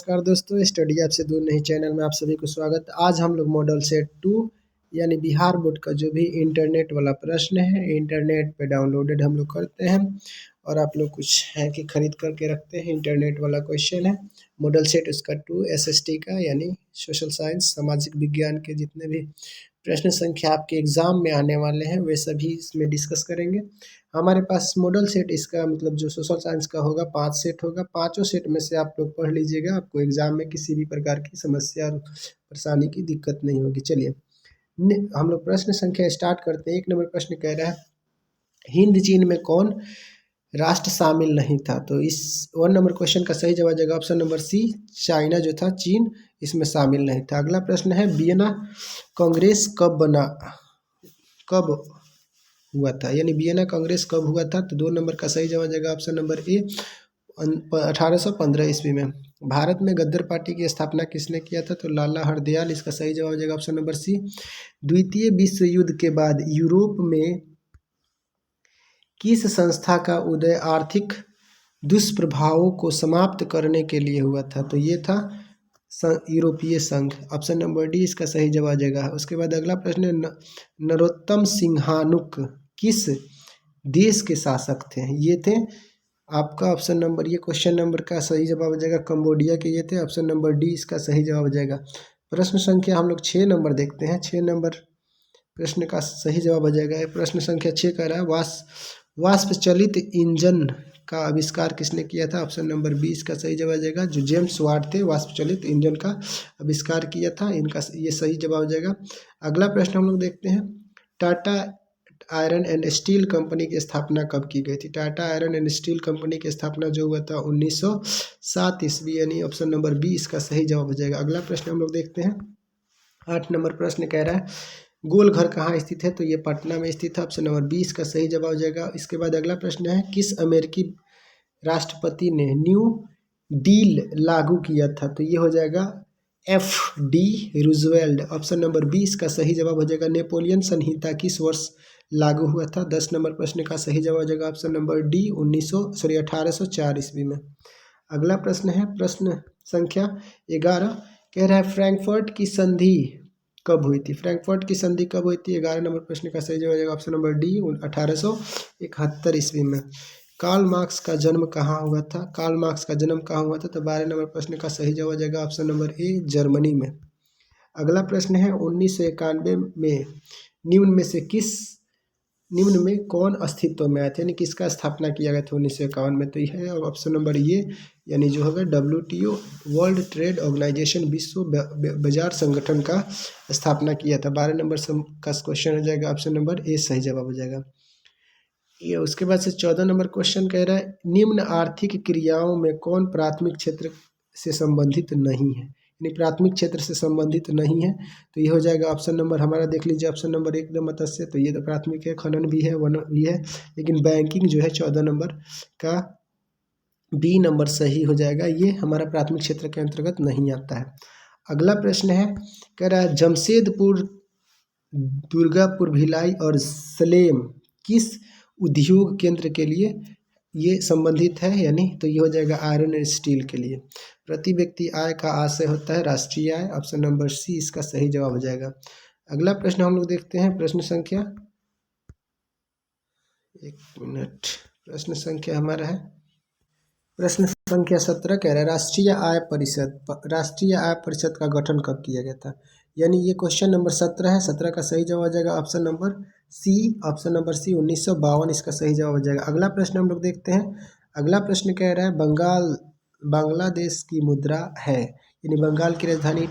नमस्कार दोस्तों, study app से दूर नहीं चैनल में आप सभी को स्वागत। आज हम लोग मॉडल सेट 2 यानी बिहार बोर्ड का जो भी इंटरनेट वाला प्रश्न है, इंटरनेट पे डाउनलोडेड हम लोग करते हैं और आप लोग कुछ है कि खरीद करके रखते हैं। इंटरनेट वाला क्वेश्चन है मॉडल सेट उसका 2 एसएसटी का यानी सोशल साइंस सामाजिक विज्ञान के जितने भी प्रश्न संख्या आपके एग्जाम में आने वाले हैं वे सभी इसमें डिस्कस करेंगे। हमारे पास मॉडल सेट इसका मतलब जो सोशल साइंस का होगा 5 सेट होगा। पाँचों सेट में से आप लोग पढ़ लीजिएगा, आपको एग्जाम में किसी भी प्रकार की समस्या और परेशानी की दिक्कत नहीं होगी। चलिए हम लोग प्रश्न संख्या स्टार्ट करते हैं। 1 नंबर प्रश्न कह रहा है हिंद चीन में कौन राष्ट्र शामिल नहीं था। तो इस 1 नंबर क्वेश्चन का सही जवाब जाएगा ऑप्शन नंबर सी, चाइना जो था, चीन इसमें शामिल नहीं था। अगला प्रश्न है वियना कांग्रेस कब हुआ था, यानी वियना कांग्रेस कब हुआ था। तो 2 नंबर का सही जवाब जाएगा ऑप्शन नंबर ए, 1815 ईस्वी में। भारत में गद्दर पार्टी की स्थापना किसने किया था। तो लाला हरदयाल इसका सही जवाब जाएगा ऑप्शन नंबर सी। द्वितीय विश्व युद्ध के बाद यूरोप में किस संस्था का उदय आर्थिक दुष्प्रभावों को समाप्त करने के लिए हुआ था। तो ये था यूरोपीय संघ, ऑप्शन नंबर डी इसका सही जवाब जाएगा। उसके बाद अगला प्रश्न है नरोत्तम सिंहानुक किस देश के शासक थे। ये थे आपका ऑप्शन नंबर, ये क्वेश्चन नंबर का सही जवाब हो जाएगा कंबोडिया के ये थे, ऑप्शन नंबर डी इसका सही जवाब हो जाएगा। प्रश्न संख्या हम लोग 6 नंबर देखते हैं। 6 नंबर प्रश्न का सही जवाब हो जाएगा। प्रश्न संख्या 6 कह रहा है वाष्प चलित इंजन का आविष्कार किसने किया था। ऑप्शन नंबर बी इसका सही जवाब हो जाएगा। जो जेम्स वाट थे वाष्प चलित इंजन का आविष्कार किया था, इनका ये सही जवाब हो जाएगा। अगला प्रश्न हम लोग देखते हैं Tata iron and steel company की स्थापना कब की गई थी। Tata iron and steel company की स्थापना जो हुआ था 1907 ईस्वी, यानी ऑप्शन नंबर बी इसका सही जवाब हो जाएगा। अगला प्रश्न हम लोग देखते हैं 8 नंबर प्रश्न कह रहा है गोल घर कहाँ स्थित है। तो ये पटना में स्थित है, ऑप्शन नंबर 20 का सही जवाब हो जाएगा। इसके बाद अगला प्रश्न है किस अमेरिकी राष्ट्रपति ने न्यू डील लागू किया था। तो ये हो जाएगा FD रूजवेल्ट, ऑप्शन नंबर 20 का सही जवाब हो जाएगा। नेपोलियन संहिता किस वर्ष लागू हुआ था। 10 नंबर प्रश्न का सही जवाब हो जाएगा ऑप्शन नंबर डी 1804 ईस्वी में। अगला प्रश्न है प्रश्न संख्या 11 कह रहा है फ्रैंकफर्ट की संधि कब हुई थी। फ्रैंकफर्ट की संधि कब हुई थी। 11 नंबर प्रश्न का सही जवाब जाएगा ऑप्शन नंबर डी 1871 ईस्वी में। कार्ल मार्क्स का जन्म कहाँ हुआ था। कार्ल मार्क्स का जन्म कहाँ हुआ था। तो 12 नंबर प्रश्न का सही जवाब जाएगा ऑप्शन नंबर ए, जर्मनी में। अगला प्रश्न है 1991 में निम्न में कौन अस्तित्व में आया था, यानी किसका स्थापना किया गया था 1951 में। तो यह है ऑप्शन नंबर ये, यानी जो होगा WTO वर्ल्ड ट्रेड ऑर्गेनाइजेशन विश्व बाजार संगठन का स्थापना किया था। 12 नंबर का क्वेश्चन हो जाएगा ऑप्शन नंबर ए सही जवाब हो जाएगा। ये उसके बाद से 14 नंबर क्वेश्चन कह रहा है निम्न आर्थिक क्रियाओं में कौन प्राथमिक क्षेत्र से संबंधित नहीं है, यानी प्राथमिक क्षेत्र से संबंधित नहीं है। तो ये हो जाएगा ऑप्शन नंबर हमारा देख लीजिए ऑप्शन नंबर 1 मत्स्य, तो ये तो प्राथमिक है, खनन भी है, वन भी है, लेकिन बैंकिंग जो है 14 नंबर का बी नंबर सही हो जाएगा, ये हमारा प्राथमिक क्षेत्र के अंतर्गत नहीं आता है। अगला प्रश्न है कह रहा है जमशेदपुर, दुर्गापुर, भिलाई और सलेम किस उद्योग केंद्र के लिए ये संबंधित है, यानी तो ये हो जाएगा आयरन एंड स्टील के लिए। प्रति व्यक्ति आय का आशय होता है राष्ट्रीय आय, ऑप्शन नंबर सी इसका सही जवाब हो जाएगा। अगला प्रश्न हम लोग देखते हैं प्रश्न संख्या 1 मिनट, प्रश्न संख्या हमारा है प्रश्न संख्या 17 कह रहा है राष्ट्रीय आय परिषद का गठन कब किया गया था, यानी ये क्वेश्चन नंबर 17 है। 17 का सही जवाब हो जाएगा option number C, option number C 1952 इसका सही जवाब हो जाएगा। अगला प्रश्न हम लोग देखते हैं। अगला प्रश्न कह रहा है बांग्लादेश की मुद्रा है, यानी बंगाल की राजधानी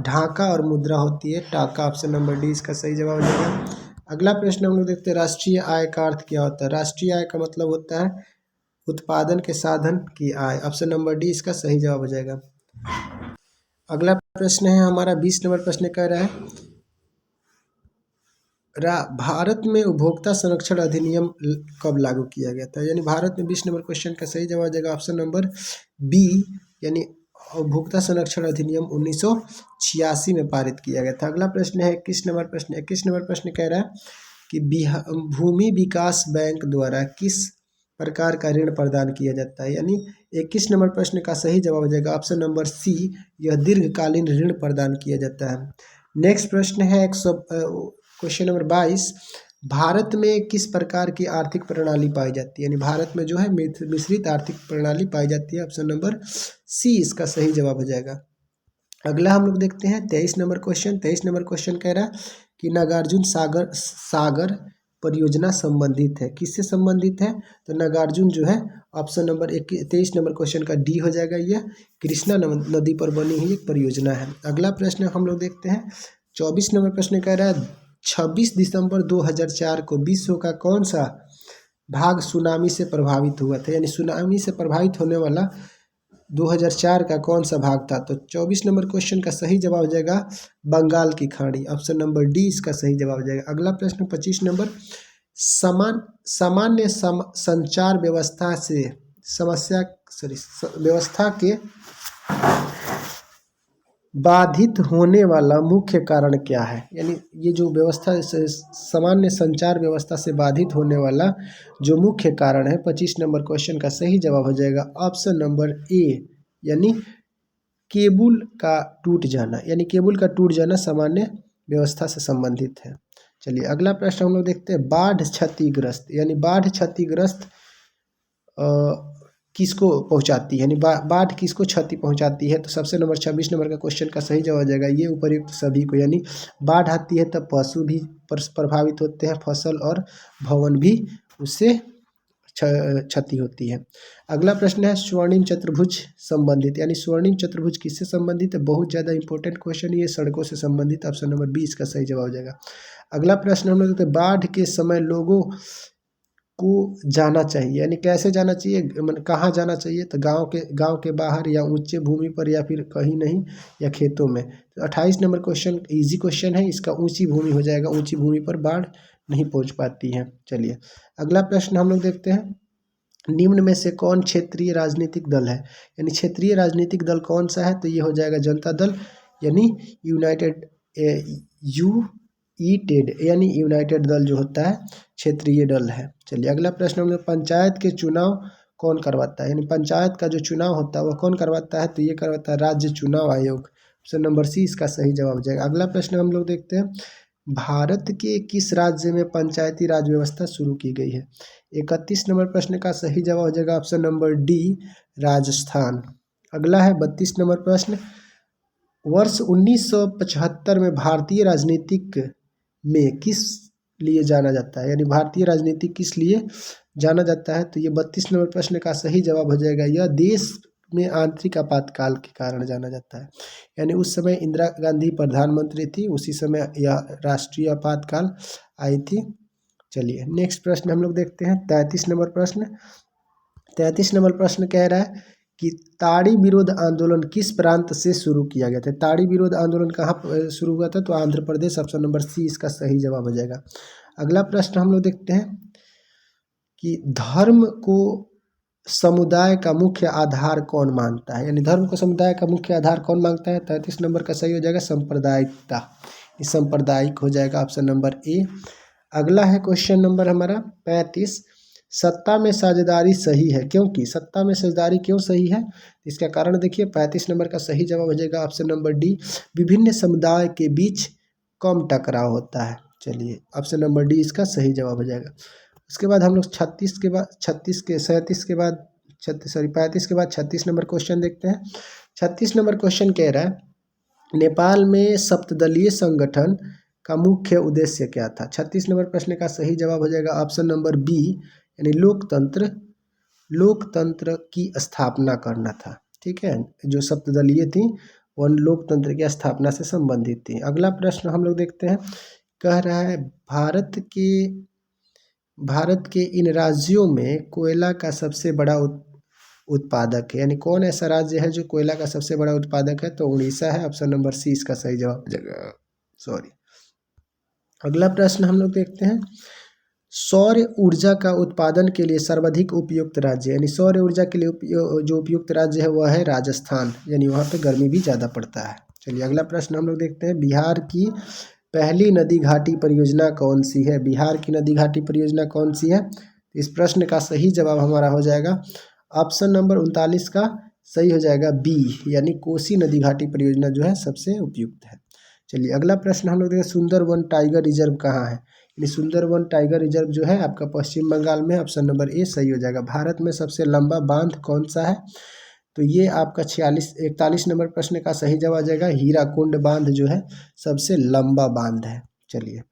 ढाका और मुद्रा होती है टाका, ऑप्शन नंबर डी इसका सही जवाब हो जाएगा। अगला प्रश्न हम लोग देखते हैं राष्ट्रीय आय का अर्थ क्या होता है। राष्ट्रीय आय का मतलब होता है उत्पादन के साधन की आय, ऑप्शन नंबर डी इसका सही जवाब हो जाएगा। अगला प्रश्न है हमारा 20 नंबर प्रश्न कह रहा है भारत में उपभोक्ता संरक्षण अधिनियम कब लागू किया गया था, यानी भारत में 20 नंबर क्वेश्चन का सही जवाब जाएगा ऑप्शन नंबर बी, यानी उपभोक्ता संरक्षण अधिनियम 1986 में पारित किया गया था। अगला प्रश्न है 21 नंबर प्रश्न कह रहा है कि भूमि विकास बैंक द्वारा किस प्रकार का ऋण प्रदान किया जाता है? यानी 21 नंबर प्रश्न का सही जवाब हो जाएगा ऑप्शन नंबर सी, यह दीर्घकालीन ऋण प्रदान किया जाता है। नेक्स्ट प्रश्न है क्वेश्चन नंबर 22, भारत में किस प्रकार की आर्थिक प्रणाली पाई जाती है? यानी भारत में जो है मिश्रित आर्थिक प्रणाली पाई जाती है। ऑप्शन नंबर सी इसका सही जवाब हो जाएगा। अगला हम लोग देखते हैं 23 नंबर क्वेश्चन। 23 नंबर क्वेश्चन कह रहा है कि नागार्जुन सागर परियोजना संबंधित है, किससे संबंधित है? तो नागार्जुन जो है ऑप्शन नंबर 23 नंबर क्वेश्चन का डी हो जाएगा। यह कृष्णा नदी पर बनी हुई एक परियोजना है। अगला प्रश्न हम लोग देखते हैं 24 नंबर प्रश्न कह रहा है 26 दिसंबर 2004 को विश्व का कौन सा भाग सुनामी से प्रभावित हुआ था? यानी सुनामी से प्रभावित होने वाला 2004 का कौन सा भाग था? तो 24 नंबर क्वेश्चन का सही जवाब हो जाएगा बंगाल की खाड़ी। ऑप्शन नंबर डी इसका सही जवाब हो जाएगा। अगला प्रश्न 25 नंबर, सामान्य संचार व्यवस्था से व्यवस्था के बाधित होने वाला मुख्य कारण क्या है? यानी ये जो व्यवस्था सामान्य संचार व्यवस्था से बाधित होने वाला जो मुख्य कारण है, 25 नंबर क्वेश्चन का सही जवाब हो जाएगा ऑप्शन नंबर ए, यानी केबल का टूट जाना। यानी केबल का टूट जाना सामान्य व्यवस्था से संबंधित है। चलिए अगला प्रश्न हम लोग देखते हैं बाढ़ क्षतिग्रस्त, यानी बाढ़ क्षतिग्रस्त किसको पहुंचाती है? यानी बाढ़ किसको क्षति पहुंचाती है? तो सबसे नंबर 26 नंबर का क्वेश्चन का सही जवाब हो जाएगा ये उपर्युक्त सभी को। यानी बाढ़ आती है तब पशु भी प्रभावित होते हैं, फसल और भवन भी उससे क्षति होती है। अगला प्रश्न है स्वर्णिम चतुर्भुज संबंधित, यानी स्वर्णिम चतुर्भुज किससे संबंधित है? बहुत ज़्यादा इंपॉर्टेंट क्वेश्चन, ये सड़कों से संबंधित। ऑप्शन नंबर बी इसका सही जवाब हो जाएगा। अगला प्रश्न हम लोग देखते हैं बाढ़ के समय लोगों को जाना चाहिए, यानी कैसे जाना चाहिए, कहाँ जाना चाहिए? तो गांव के बाहर या ऊंचे भूमि पर या फिर कहीं नहीं या खेतों में। तो 28 नंबर क्वेश्चन इजी क्वेश्चन है, इसका ऊंची भूमि हो जाएगा। ऊंची भूमि पर बाढ़ नहीं पहुंच पाती है। चलिए अगला प्रश्न हम लोग देखते हैं निम्न में से कौन क्षेत्रीय राजनीतिक दल है? यानी क्षेत्रीय राजनीतिक दल कौन सा है? तो ये हो जाएगा जनता दल, यानी यानी यूनाइटेड दल जो होता है क्षेत्रीय दल है। चलिए अगला प्रश्न हम लोग पंचायत के चुनाव कौन करवाता है? यानी पंचायत का जो चुनाव होता है वह कौन करवाता है? तो ये करवाता है राज्य चुनाव आयोग। ऑप्शन नंबर सी इसका सही जवाब हो जाएगा। अगला प्रश्न हम लोग देखते हैं भारत के किस राज्य में पंचायती राज व्यवस्था शुरू की गई है? 31 नंबर प्रश्न का सही जवाब हो जाएगा ऑप्शन नंबर डी, राजस्थान। अगला है 32 नंबर प्रश्न, वर्ष 1975 में भारतीय राजनीतिक में किस लिए जाना जाता है? यानी भारतीय राजनीति किस लिए जाना जाता है? तो ये 32 नंबर प्रश्न का सही जवाब हो जाएगा यह देश में आंतरिक आपातकाल के कारण जाना जाता है। यानी उस समय इंदिरा गांधी प्रधानमंत्री थी, उसी समय यह राष्ट्रीय आपातकाल आई थी। चलिए नेक्स्ट प्रश्न हम लोग देखते हैं 33 नंबर प्रश्न। 33 नंबर प्रश्न कह रहा है कि ताड़ी विरोध आंदोलन किस प्रांत से शुरू किया गया था? ताड़ी विरोध आंदोलन कहाँ शुरू हुआ था? तो आंध्र प्रदेश। ऑप्शन नंबर सी इसका सही जवाब हो जाएगा। अगला प्रश्न हम लोग देखते हैं कि धर्म को समुदाय का मुख्य आधार कौन मानता है? यानी धर्म को समुदाय का मुख्य आधार कौन मानता है? 33 नंबर का सही हो जाएगा सांप्रदायिकता, सांप्रदायिक हो जाएगा ऑप्शन नंबर ए। अगला है क्वेश्चन नंबर हमारा 35, सत्ता में साझेदारी सही है क्योंकि? सत्ता में साझेदारी क्यों सही है? इसका कारण देखिए 35 नंबर का सही जवाब हो जाएगा ऑप्शन नंबर डी, विभिन्न समुदाय के बीच कम टकराव होता है। चलिए ऑप्शन नंबर डी इसका सही जवाब हो जाएगा। उसके बाद हम लोग 35 के बाद 36 नंबर क्वेश्चन देखते हैं। 36 नंबर क्वेश्चन कह रहा है नेपाल में सप्तदलीय संगठन का मुख्य उद्देश्य क्या था? 36 नंबर प्रश्न का सही जवाब हो जाएगा ऑप्शन नंबर बी, यानी लोकतंत्र की स्थापना करना था। ठीक है, जो सप्तदलीय थी वह लोकतंत्र की स्थापना से संबंधित थी। अगला प्रश्न हम लोग देखते हैं, कह रहा है भारत के इन राज्यों में कोयला का सबसे बड़ा उत्पादक है, यानी कौन ऐसा राज्य है जो कोयला का सबसे बड़ा उत्पादक है? तो उड़ीसा है। ऑप्शन नंबर सी इसका सही जवाब हो जाएगा। अगला प्रश्न हम लोग देखते हैं सौर ऊर्जा का उत्पादन के लिए सर्वाधिक उपयुक्त राज्य, यानी सौर ऊर्जा के लिए जो उपयुक्त राज्य है वह है राजस्थान, यानी वहाँ पे गर्मी भी ज़्यादा पड़ता है। चलिए अगला प्रश्न हम लोग देखते हैं बिहार की पहली नदी घाटी परियोजना कौन सी है? बिहार की नदी घाटी परियोजना कौन सी है? तो इस प्रश्न का सही जवाब हमारा हो जाएगा ऑप्शन नंबर 39 का सही हो जाएगा बी, यानी कोसी नदी घाटी परियोजना जो है सबसे उपयुक्त है। चलिए अगला प्रश्न हम लोग देखें, सुंदरवन टाइगर रिजर्व कहाँ है। यानी सुंदरवन टाइगर रिजर्व जो है आपका पश्चिम बंगाल में, ऑप्शन नंबर ए सही हो जाएगा। भारत में सबसे लंबा बांध कौन सा है, तो ये आपका 41 नंबर प्रश्न का सही जवाब आ जाएगा, हीराकुंड बांध जो है सबसे लंबा बांध है। चलिए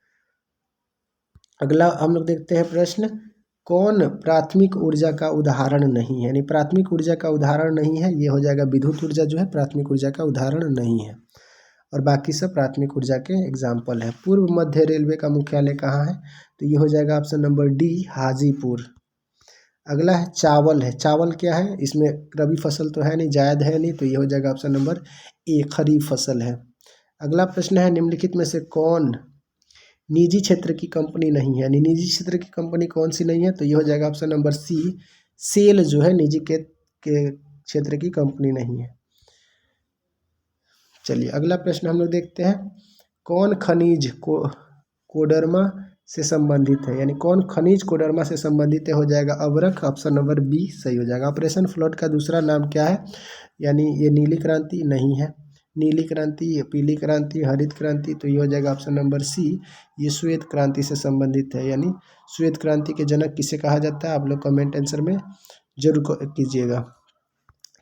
अगला हम लोग देखते हैं प्रश्न, कौन प्राथमिक ऊर्जा का उदाहरण नहीं है। यानी प्राथमिक ऊर्जा का उदाहरण नहीं है, ये हो जाएगा विद्युत ऊर्जा जो है प्राथमिक ऊर्जा का उदाहरण नहीं है, और बाकी सब प्राथमिक ऊर्जा के एग्जाम्पल है। पूर्व मध्य रेलवे का मुख्यालय कहाँ है, तो ये हो जाएगा ऑप्शन नंबर डी, हाजीपुर। अगला है चावल है, चावल क्या है, इसमें रबी फसल तो है नहीं, जायद है नहीं, तो ये हो जाएगा ऑप्शन नंबर ए, खरीफ फसल है। अगला प्रश्न है, निम्नलिखित में से कौन निजी क्षेत्र की कंपनी नहीं है। निजी क्षेत्र की कंपनी कौन सी नहीं है, तो ये हो जाएगा ऑप्शन नंबर सी, सेल जो है निजी के क्षेत्र की कंपनी नहीं है। चलिए अगला प्रश्न हम लोग देखते हैं, कौन खनिज कोडरमा से संबंधित है। यानी कौन खनिज कोडरमा से संबंधित है, हो जाएगा अबरख, ऑप्शन नंबर बी सही हो जाएगा। ऑपरेशन फ्लड का दूसरा नाम क्या है, यानी ये नीली क्रांति नहीं है, नीली क्रांति, पीली क्रांति, हरित क्रांति, तो ये हो जाएगा ऑप्शन नंबर सी, ये श्वेत क्रांति से संबंधित है। यानी श्वेत क्रांति के जनक किसे कहा जाता है, आप लोग कमेंट आंसर में जरूर कीजिएगा।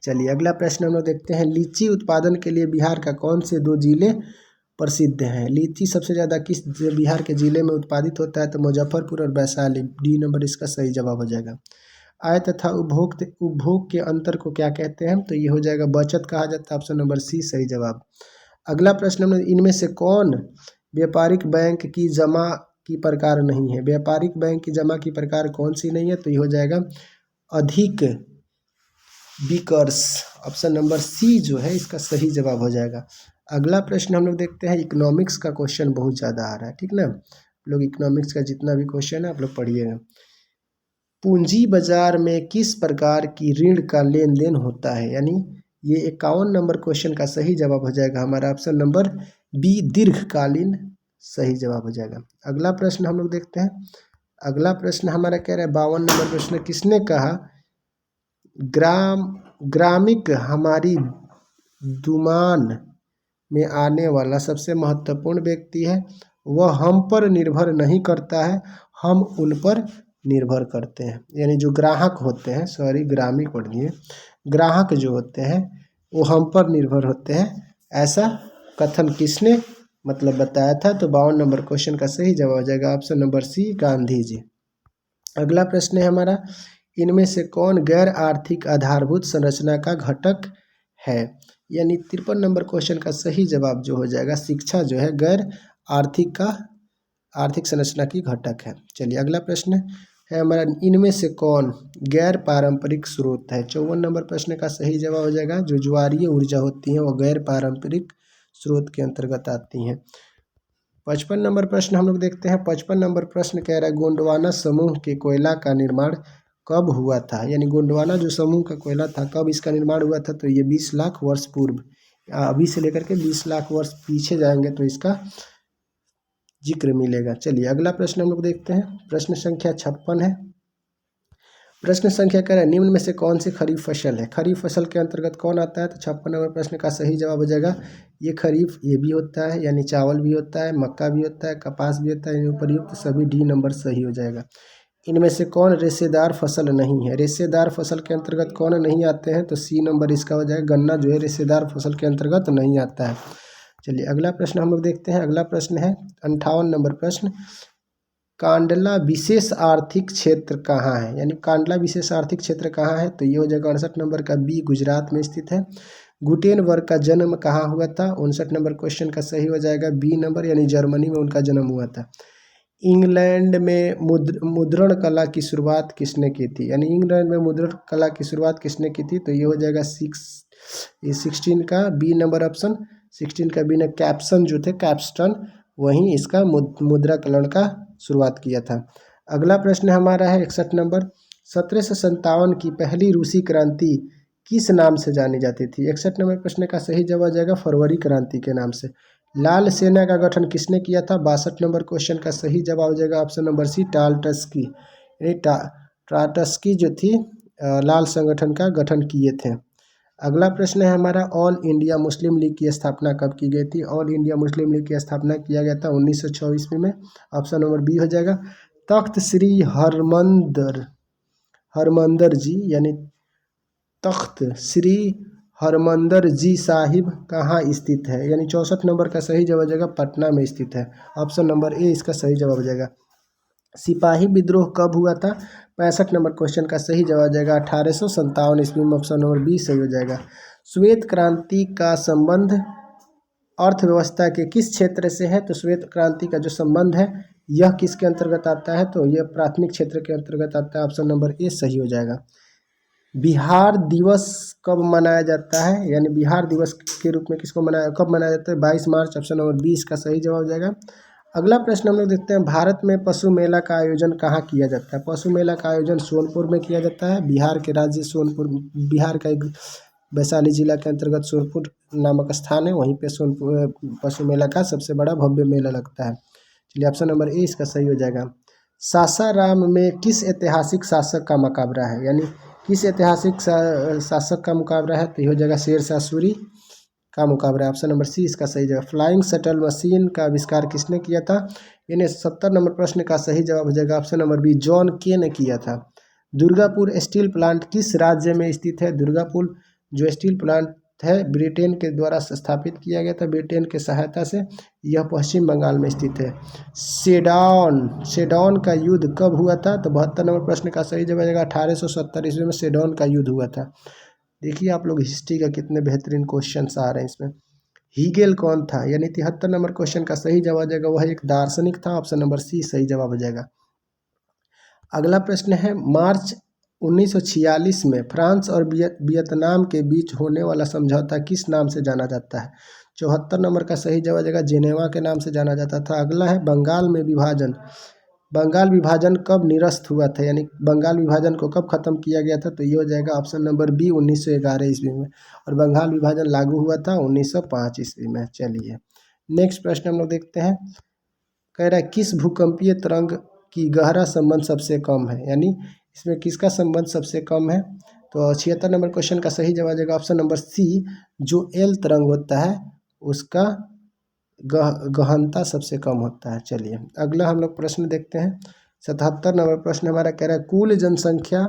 चलिए अगला प्रश्न हम लोग देखते हैं, लीची उत्पादन के लिए बिहार का कौन से 2 जिले प्रसिद्ध हैं। लीची सबसे ज़्यादा किस बिहार के जिले में उत्पादित होता है, तो मुजफ्फरपुर और वैशाली, डी नंबर इसका सही जवाब हो जाएगा। आय तथा उपभोग के अंतर को क्या कहते हैं, तो ये हो जाएगा बचत कहा जाता है, ऑप्शन नंबर सी सही जवाब। अगला प्रश्न में, इनमें से कौन व्यापारिक बैंक की जमा की प्रकार नहीं है। व्यापारिक बैंक की जमा की प्रकार कौन सी नहीं है, तो ये हो जाएगा अधिक विकर्ष, ऑप्शन नंबर सी जो है इसका सही जवाब हो जाएगा। अगला प्रश्न हम लोग देखते हैं, इकोनॉमिक्स का क्वेश्चन बहुत ज़्यादा आ रहा है, ठीक ना, लोग इकोनॉमिक्स का जितना भी क्वेश्चन है आप लोग पढ़िएगा। पूंजी बाजार में किस प्रकार की ऋण का लेन देन होता है, यानी ये 51 नंबर क्वेश्चन का सही जवाब हो जाएगा हमारा ऑप्शन नंबर बी, दीर्घकालीन सही जवाब हो जाएगा। अगला प्रश्न हम लोग देखते हैं, अगला प्रश्न हमारा कह रहा है 52 नंबर प्रश्न, किसने कहा ग्रामिक हमारी दुमान में आने वाला सबसे महत्वपूर्ण व्यक्ति है, वह हम पर निर्भर नहीं करता है, हम उन पर निर्भर करते हैं। यानी जो ग्राहक होते हैं, सॉरी ग्रामिक पढ़ लिए, ग्राहक जो होते हैं वो हम पर निर्भर होते हैं, ऐसा कथन किसने मतलब बताया था, तो 52 नंबर क्वेश्चन का सही जवाब हो जाएगा ऑप्शन नंबर सी, गांधी जी। अगला प्रश्न है हमारा, इनमें से कौन गैर आर्थिक आधारभूत संरचना का घटक है। यानी 53 नंबर क्वेश्चन का सही जवाब जो हो जाएगा, शिक्षा जो है गैर आर्थिक संरचना की घटक है। चलिए अगला प्रश्न है हमारा, इनमें से कौन गैर पारंपरिक स्रोत है। 54 नंबर प्रश्न का सही जवाब हो जाएगा, जो ज्वारीय ऊर्जा होती है वो गैर पारंपरिक स्रोत के अंतर्गत आती हैं। 55 नंबर प्रश्न हम लोग देखते हैं, 55 नंबर प्रश्न कह रहा है, गोंडवाना समूह के कोयला का निर्माण कब हुआ था। यानी गोंडवाना जो समूह का कोयला था, कब इसका निर्माण हुआ था, तो ये 20 लाख वर्ष पूर्व, अभी से लेकर के 20 लाख वर्ष पीछे जाएंगे तो इसका जिक्र मिलेगा। चलिए अगला प्रश्न हम लोग देखते हैं, प्रश्न संख्या 56 है। प्रश्न संख्या कह रहा है, निम्न में से कौन सी खरीफ फसल है। खरीफ फसल के अंतर्गत कौन आता है, तो 56 नंबर प्रश्न का सही जवाब हो जाएगा, ये खरीफ ये भी होता है, यानी चावल भी होता है, मक्का भी होता है, कपास भी होता है, यानी उपयुक्त सभी डी नंबर सही हो जाएगा। इनमें से कौन रेशेदार फसल नहीं है। रेशेदार फसल के अंतर्गत कौन नहीं आते हैं, तो सी नंबर इसका हो जाएगा, गन्ना जो है रेशेदार फसल के अंतर्गत नहीं आता है। चलिए अगला प्रश्न हम लोग देखते हैं, अगला प्रश्न है 58 नंबर प्रश्न, कांडला विशेष आर्थिक क्षेत्र कहाँ है। यानी कांडला विशेष आर्थिक क्षेत्र कहाँ है, तो ये हो जाएगा 68 नंबर का बी, गुजरात में स्थित है। गुटेनबर्ग का जन्म कहाँ हुआ था, 59 नंबर क्वेश्चन का सही हो जाएगा बी नंबर, यानी जर्मनी में उनका जन्म हुआ था। इंग्लैंड में मुद्रण कला की शुरुआत किसने की थी। यानी इंग्लैंड में मुद्रण कला की शुरुआत किसने की थी, तो ये हो जाएगा 16 का बी नंबर ऑप्शन, 16 का बी ने कैप्सन जो थे, कैप्स्टन, वहीं इसका मुद्राकरण का शुरुआत किया था। अगला प्रश्न हमारा है 61 नंबर, 1757 की पहली रूसी क्रांति किस नाम से जानी जाती थी। 61 नंबर प्रश्न का सही जवाब आ जाएगा फरवरी क्रांति के नाम से। लाल सेना का गठन किसने किया था, 62 नंबर क्वेश्चन का सही जवाब हो जाएगा ऑप्शन नंबर सी, टाल्टस्की। यानी ट्राटस्की जो थी लाल संगठन का गठन किए थे। अगला प्रश्न है हमारा, ऑल इंडिया मुस्लिम लीग की स्थापना कब की गई थी? ऑल इंडिया मुस्लिम लीग की स्थापना किया गया था 1906 ईस्वी में। ऑप्शन नंबर बी हो जाएगा। तख्त श्री हरमंदर जी यानी तख्त श्री हरमंदर जी साहिब कहाँ स्थित है? यानी 64 नंबर का सही जवाब हो जाएगा पटना में स्थित है। ऑप्शन नंबर ए इसका सही जवाब हो जाएगा। सिपाही विद्रोह कब हुआ था? 65 नंबर क्वेश्चन का सही जवाब हो जाएगा 1857 ईस्वी में। ऑप्शन नंबर बी सही हो जाएगा। श्वेत क्रांति का संबंध अर्थव्यवस्था के किस क्षेत्र से है? तो श्वेत क्रांति का जो संबंध है यह किसके अंतर्गत आता है? तो यह प्राथमिक क्षेत्र के अंतर्गत आता है। ऑप्शन नंबर ए सही हो जाएगा। बिहार दिवस कब मनाया जाता है? यानी बिहार दिवस के रूप में कब मनाया जाता है? 22 मार्च। ऑप्शन नंबर बी इसका सही जवाब हो जाएगा। अगला प्रश्न हम लोग देखते हैं, भारत में पशु मेला का आयोजन कहाँ किया जाता है? पशु मेला का आयोजन सोनपुर में किया जाता है। बिहार के राज्य सोनपुर, बिहार का एक वैशाली जिला के अंतर्गत सोनपुर नामक स्थान है, वहीं पे सोनपुर पशु मेला का सबसे बड़ा भव्य मेला लगता है। चलिए ऑप्शन नंबर ए इसका सही हो जाएगा। सासाराम में किस ऐतिहासिक शासक का मकबरा है? यानी किस ऐतिहासिक शासक का मुकाबला है? तो ये हो जाएगा शेरशाह सूरी का मुकाबला है। ऑप्शन नंबर सी इसका सही जवाब। फ्लाइंग शटल मशीन का आविष्कार किसने किया था? यानी 70 नंबर प्रश्न का सही जवाब हो जाएगा ऑप्शन नंबर बी, जॉन के ने किया था। दुर्गापुर स्टील प्लांट किस राज्य में स्थित है? दुर्गापुर जो स्टील प्लांट है ब्रिटेन के द्वारा स्थापित किया गया था, ब्रिटेन के सहायता से। यह पश्चिम बंगाल में स्थित है। सेडौन का युद्ध कब हुआ था? तो 72 नंबर प्रश्न का सही जवाब आएगा 1870 ईस्वी में सेडौन का युद्ध हुआ था। देखिए आप लोग हिस्ट्री का कितने बेहतरीन क्वेश्चन आ रहे हैं इसमें। हीगेल कौन था? यानी 73 नंबर क्वेश्चन का सही जवाब आ जाएगा, वह एक दार्शनिक था। ऑप्शन नंबर सी सही जवाब हो जाएगा। अगला प्रश्न है, मार्च 1946 में फ्रांस और वियतनाम के बीच होने वाला समझौता किस नाम से जाना जाता है? 74 नंबर का सही जवाब आ जाएगा, जेनेवा के नाम से जाना जाता था। अगला है, बंगाल में विभाजन। बंगाल विभाजन कब निरस्त हुआ था? यानी बंगाल विभाजन को कब खत्म किया गया था? तो ये हो जाएगा ऑप्शन नंबर बी 1911 ईस्वी में। और बंगाल विभाजन लागू हुआ था 1905 ईस्वी में। चलिए नेक्स्ट प्रश्न हम लोग देखते हैं। कह रहा है, किस भूकंपीय तरंग की गहरा संबंध सबसे कम है? यानी इसमें किसका संबंध सबसे कम है? तो 76 नंबर क्वेश्चन का सही जवाब आ जाएगा ऑप्शन नंबर सी, जो एल तरंग होता है उसका गहनता सबसे कम होता है। चलिए अगला हम लोग प्रश्न देखते हैं। 77 नंबर प्रश्न हमारा कह रहा है, कुल जनसंख्या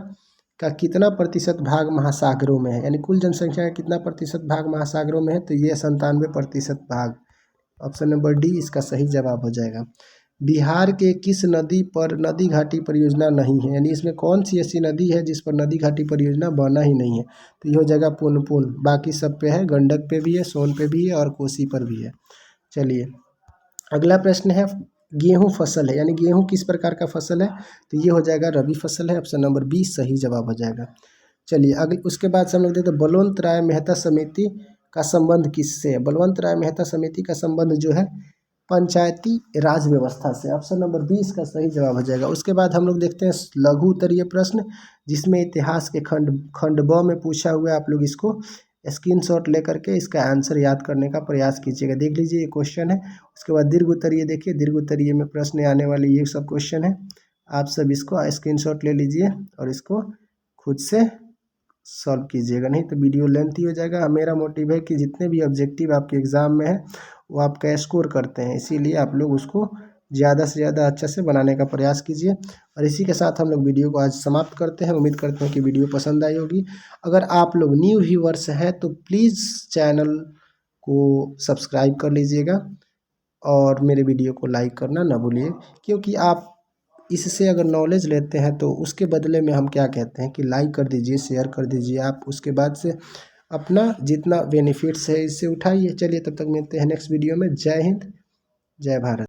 का कितना प्रतिशत भाग महासागरों में है? यानी कुल जनसंख्या का कितना प्रतिशत भाग महासागरों में है? तो ये 97% भाग। ऑप्शन नंबर डी इसका सही जवाब हो जाएगा। बिहार के किस नदी पर नदी घाटी परियोजना नहीं है? यानी इसमें कौन सी ऐसी नदी है जिस पर नदी घाटी परियोजना बना ही नहीं है? तो ये हो जाएगा पुनपुन। बाकी सब पे है, गंडक पे भी है, सोन पे भी है और कोसी पर भी है। चलिए अगला प्रश्न है, गेहूं फसल है, यानी गेहूं किस प्रकार का फसल है? तो ये हो जाएगा रबी फसल है। ऑप्शन नंबर बी सही जवाब हो जाएगा। चलिए अगले उसके बाद से हम लोग देखते हैं, बलवंत राय मेहता समिति का संबंध किससे है? बलवंत राय मेहता समिति का संबंध जो है पंचायती राज व्यवस्था से। ऑप्शन नंबर बी इसका सही जवाब हो जाएगा। उसके बाद हम लोग देखते हैं लघु उत्तरीय प्रश्न, जिसमें इतिहास के खंड ब में पूछा हुआ है। आप लोग इसको स्क्रीनशॉट लेकर के इसका आंसर याद करने का प्रयास कीजिएगा। देख लीजिए ये क्वेश्चन है। उसके बाद दीर्घ उत्तरीय देखिए, दीर्घ उत्तरीय में प्रश्न आने वाले ये सब क्वेश्चन है। आप सब इसको स्क्रीनशॉट ले लीजिए और इसको खुद से सॉल्व कीजिएगा, नहीं तो वीडियो लेंथी हो जाएगा। मेरा मोटिव है कि जितने भी ऑब्जेक्टिव आपके एग्ज़ाम में है वो आपका स्कोर करते हैं, इसीलिए आप लोग उसको ज़्यादा से ज़्यादा अच्छे से बनाने का प्रयास कीजिए। और इसी के साथ हम लोग वीडियो को आज समाप्त करते हैं। उम्मीद करते हैं कि वीडियो पसंद आई होगी। अगर आप लोग न्यू व्यूअर्स हैं तो प्लीज़ चैनल को सब्सक्राइब कर लीजिएगा और मेरे वीडियो को लाइक करना ना भूलिए, क्योंकि आप इससे अगर नॉलेज लेते हैं तो उसके बदले में हम क्या कहते हैं कि लाइक कर दीजिए, शेयर कर दीजिए। आप उसके बाद से अपना जितना बेनिफिट्स है इससे उठाइए। चलिए तब तक मिलते हैं नेक्स्ट वीडियो में। जय हिंद, जय भारत।